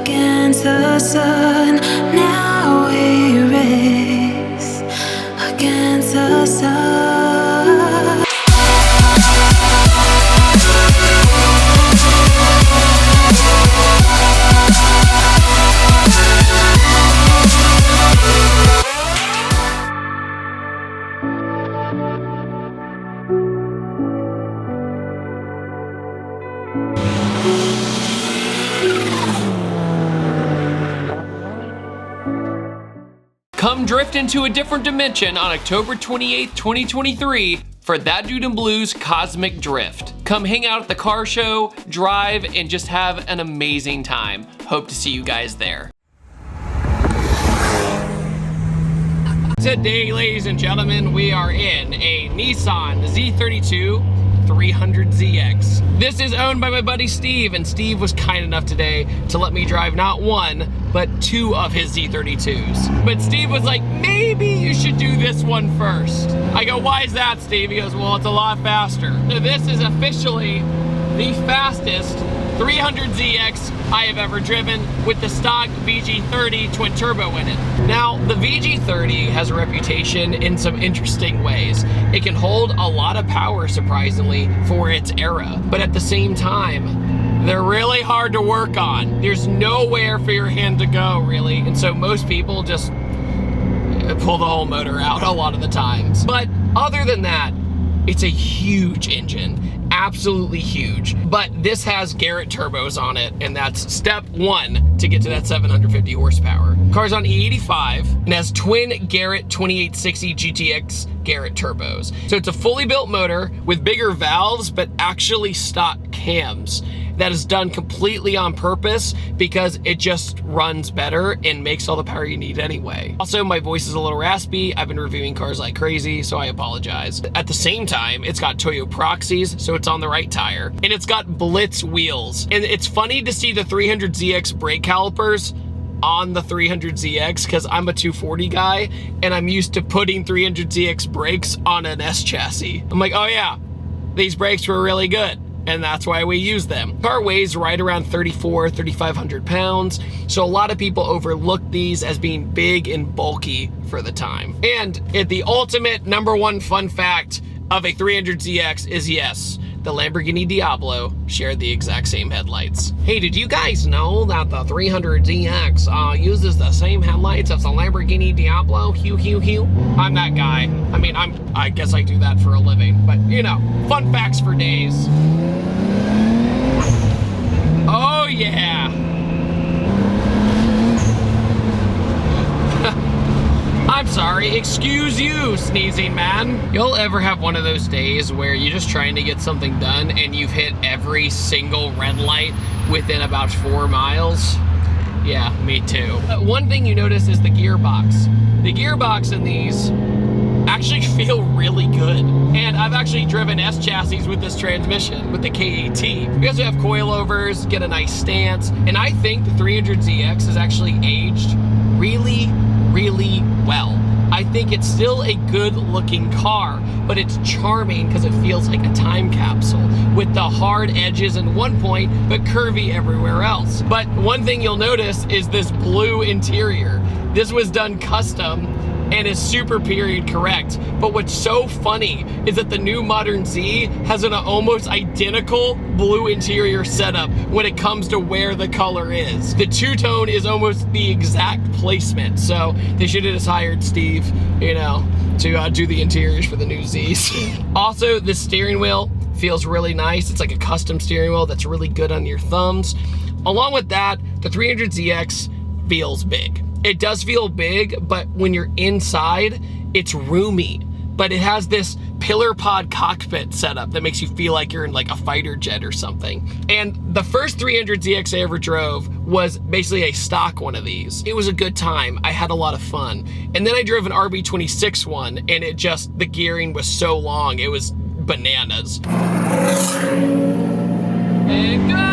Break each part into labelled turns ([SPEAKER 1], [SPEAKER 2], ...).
[SPEAKER 1] against the sun. Now we race against the sun.
[SPEAKER 2] Come drift into a different dimension on October 28th, 2023 for ThatDudeinBlue's Cosmic Drift. Come hang out at the car show, drive, and just have an amazing time. Hope to see you guys there. Today, ladies and gentlemen, we are in a Nissan Z32 300ZX. This is owned by my buddy Steve, and Steve was kind enough today to let me drive not one, but two of his Z32s. But Steve was like, maybe you should do this one first. I go, why is that, Steve? He goes, well, it's a lot faster. So this is officially the fastest 300ZX I have ever driven with the stock VG30 twin turbo in it. Now, the VG30 has a reputation in some interesting ways. It can hold a lot of power, surprisingly, for its era, but at the same time, they're really hard to work on. There's nowhere for your hand to go, really, and so most people just pull the whole motor out a lot of the times. But other than that, it's a huge engine, absolutely huge. But this has Garrett turbos on it, and that's step one to get to that 750 horsepower. Car's on E85 and has twin Garrett 2860 GTX Garrett turbos. So it's a fully built motor with bigger valves, but actually stock cams. That is done completely on purpose because it just runs better and makes all the power you need anyway. Also, my voice is a little raspy. I've been reviewing cars like crazy, so I apologize. At the same time, it's got Toyo Proxies, so it's on the right tire. And it's got Blitz wheels. And it's funny to see the 300ZX brake calipers on the 300ZX because I'm a 240 guy and I'm used to putting 300ZX brakes on an S chassis. I'm like, oh yeah, these brakes were really good, and that's why we use them. Car weighs right around 3,500 pounds, so a lot of people overlook these as being big and bulky for the time. And the ultimate #1 fun fact of a 300ZX is, yes, the Lamboghini Diablo shared the exact same headlights. Hey, did you guys know that the 300ZX uses the same headlights as the Lamborghini Diablo? Hue, hue, hue. I'm that guy. I mean, I guess I do that for a living, but you know, fun facts for days. Oh yeah. I'm sorry, excuse you, sneezing man. You'll ever have one of those days where you're just trying to get something done and you've hit every single red light within about 4 miles? Yeah, me too. One thing you notice is the gearbox. The gearbox in these actually feel really good. And I've actually driven S chassis with this transmission, with the K8T. We also have coilovers, get a nice stance, and I think the 300ZX is actually aged really, really well. I think it's still a good looking car, but it's charming because it feels like a time capsule with the hard edges in one point, but curvy everywhere else. But one thing you'll notice is this blue interior. This was done custom and is super period correct. But what's so funny is that the new modern Z has an almost identical blue interior setup when it comes to where the color is. The two-tone is almost the exact placement, so they should have just hired Steve, you know, to do the interiors for the new Zs. Also, the steering wheel feels really nice. It's like a custom steering wheel that's really good on your thumbs. Along with that, the 300ZX feels big. It does feel big, but when you're inside, it's roomy. But it has this pillar pod cockpit setup that makes you feel like you're in like a fighter jet or something. And the first 300ZX I ever drove was basically a stock one of these. It was a good time. I had a lot of fun. And then I drove an RB26 one, and it just, the gearing was so long, it was bananas. And go!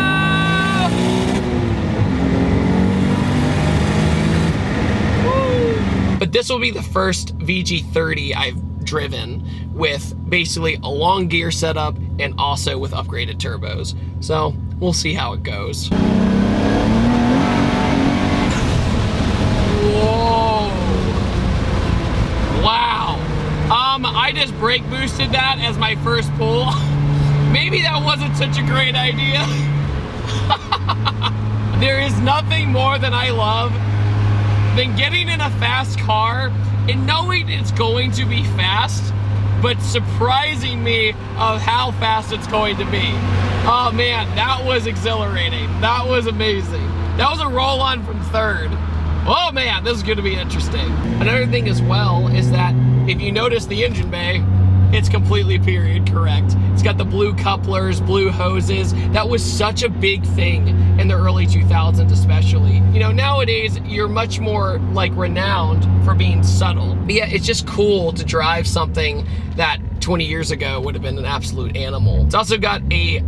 [SPEAKER 2] But this will be the first VG30 I've driven with basically a long gear setup and also with upgraded turbos. So we'll see how it goes. I just brake boosted that as my first pull. Maybe that wasn't such a great idea. There is nothing more than I love than getting in a fast car and knowing it's going to be fast, but surprising me of how fast it's going to be. Oh man, that was exhilarating. That was amazing. That was a roll on from third. Oh man, this is gonna be interesting. Another thing as well is that if you notice the engine bay, it's completely period correct. It's got the blue couplers, blue hoses. That was such a big thing in the early 2000s especially. You know, nowadays you're much more like renowned for being subtle. But yeah, it's just cool to drive something that 20 years ago would have been an absolute animal. It's also got a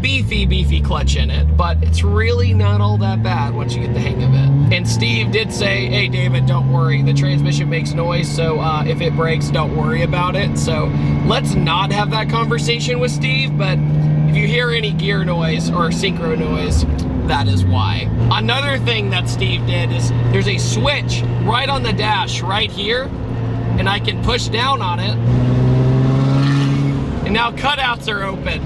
[SPEAKER 2] beefy clutch in it, but it's really not all that bad once you get the hang of it. And Steve did say, hey David, don't worry, the transmission makes noise, so if it breaks, don't worry about it. So let's not have that conversation with Steve, but if you hear any gear noise or synchro noise, that is why. Another thing that Steve did is there's a switch right on the dash right here, and I can push down on it, and now cutouts are open.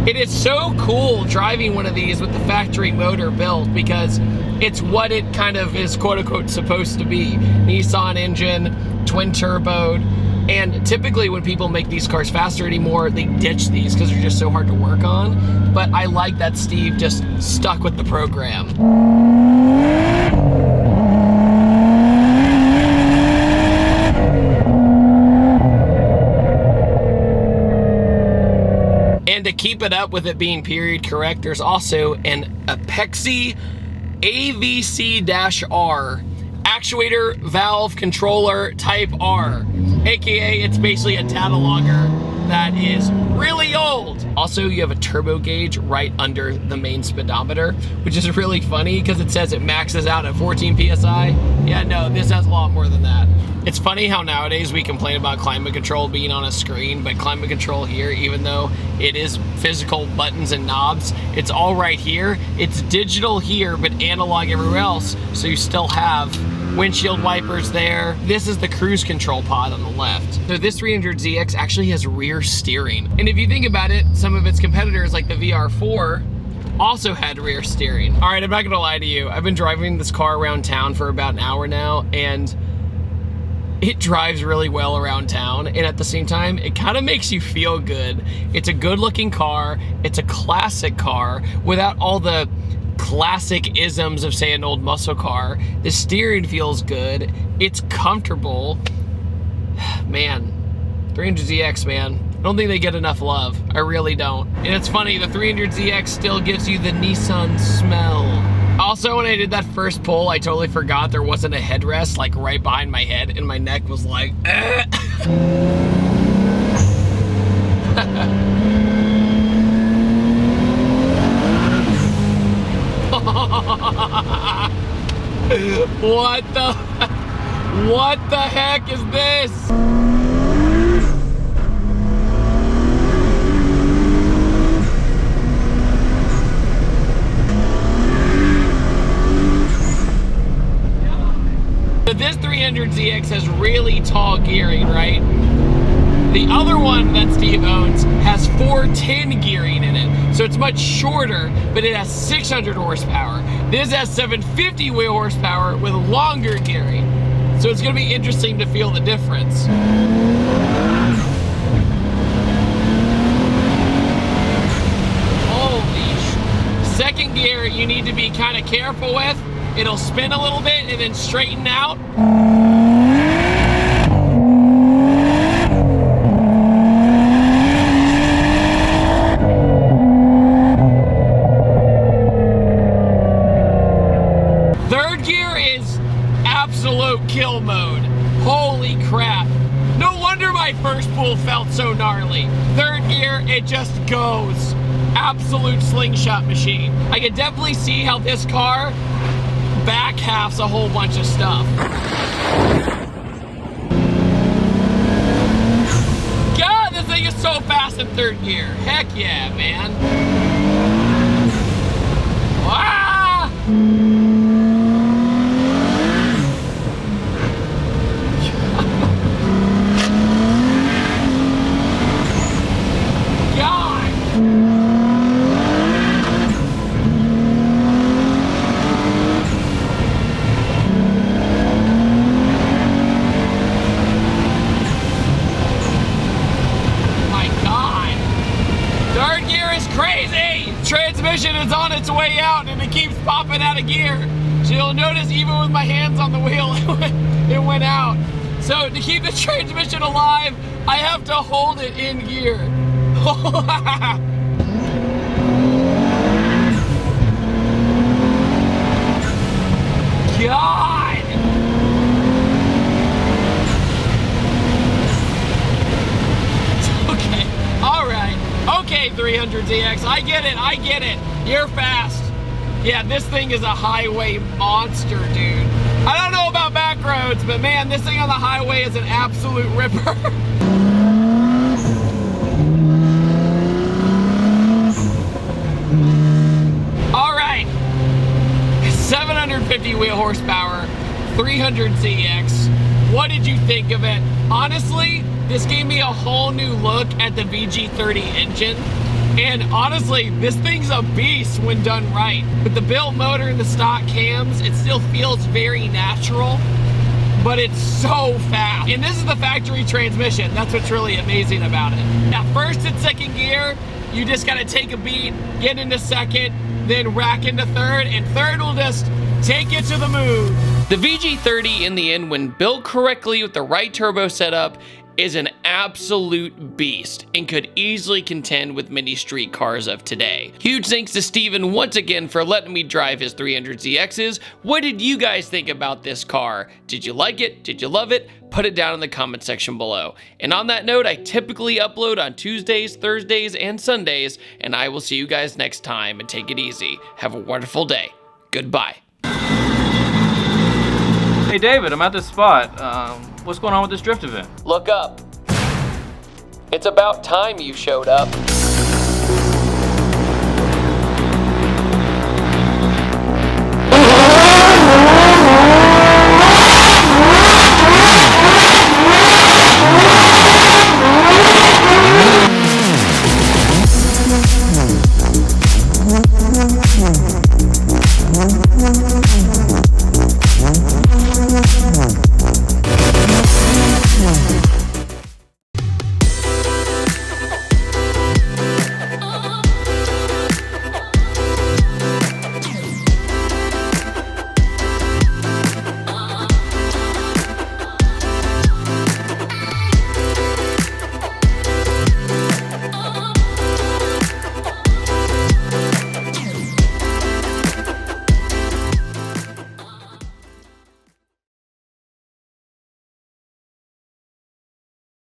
[SPEAKER 2] It is so cool driving one of these with the factory motor built because it's what it kind of is quote unquote supposed to be. Nissan engine, twin turboed, and typically when people make these cars faster anymore, they ditch these because they're just so hard to work on. But I like that Steve just stuck with the program. And to keep it up with it being period correct, there's also an Apexi AVC-R actuator valve controller type R, aka it's basically a data logger that is really old. Also, you have a turbo gauge right under the main speedometer, which is really funny because it says it maxes out at 14 PSI. Yeah, no, this has a lot more than that. It's funny how nowadays we complain about climate control being on a screen, but climate control here, even though it is physical buttons and knobs, it's all right here. It's digital here, but analog everywhere else, so you still have windshield wipers there. This is the cruise control pod on the left. So this 300ZX actually has rear steering. And if you think about it, some of its competitors like the VR4 also had rear steering. All right, I'm not gonna lie to you. I've been driving this car around town for about an hour now, and it drives really well around town, and at the same time, it kind of makes you feel good. It's a good looking car. It's a classic car without all the classic isms of, say, an old muscle car. The steering feels good. It's comfortable. Man, 300ZX, man. I don't think they get enough love. I really don't. And it's funny, the 300ZX still gives you the Nissan smell. Also, when I did that first pull, I totally forgot there wasn't a headrest like right behind my head, and my neck was like, what the heck is this? But this 300ZX has really tall gearing, right? The other one that Steve owns has 410 gearing in it, so it's much shorter, but it has 600 horsepower. This has 750 wheel horsepower with longer gearing, so it's gonna be interesting to feel the difference. Holy second gear you need to be kind of careful with. It'll spin a little bit and then straighten out. Third gear is absolute kill mode. Holy crap. No wonder my first pull felt so gnarly. Third gear, it just goes. Absolute slingshot machine. I can definitely see how this car back half's a whole bunch of stuff. God, this thing is so fast in third gear. Heck yeah, man. Ah! Transmission is on its way out and it keeps popping out of gear. So you'll notice even with my hands on the wheel, it went out. So to keep the transmission alive, I have to hold it in gear. God! Okay, all right. Okay, 300ZX, I get it. You're fast. Yeah, this thing is a highway monster, dude. I don't know about back roads, but man, this thing on the highway is an absolute ripper. All right, 750 wheel horsepower, 300ZX. What did you think of it? Honestly, this gave me a whole new look at the VG30 engine. And honestly, this thing's a beast when done right. With the built motor and the stock cams, it still feels very natural, but it's so fast. And this is the factory transmission. That's what's really amazing about it. Now, first and second gear, you just gotta take a beat, get into second, then rack into third, and third will just take you to the moon. The VG30 in the end, when built correctly with the right turbo setup, is an absolute beast and could easily contend with many street cars of today. Huge thanks to Steven once again for letting me drive his 300ZXs. What did you guys think about this car? Did you like it? Did you love it? Put it down in the comment section below. And on that note, I typically upload on Tuesdays, Thursdays, and Sundays, and I will see you guys next time, and take it easy. Have a wonderful day. Goodbye.
[SPEAKER 3] Hey David, I'm at this spot. What's going on with this drift event?
[SPEAKER 2] Look up. It's about time you showed up.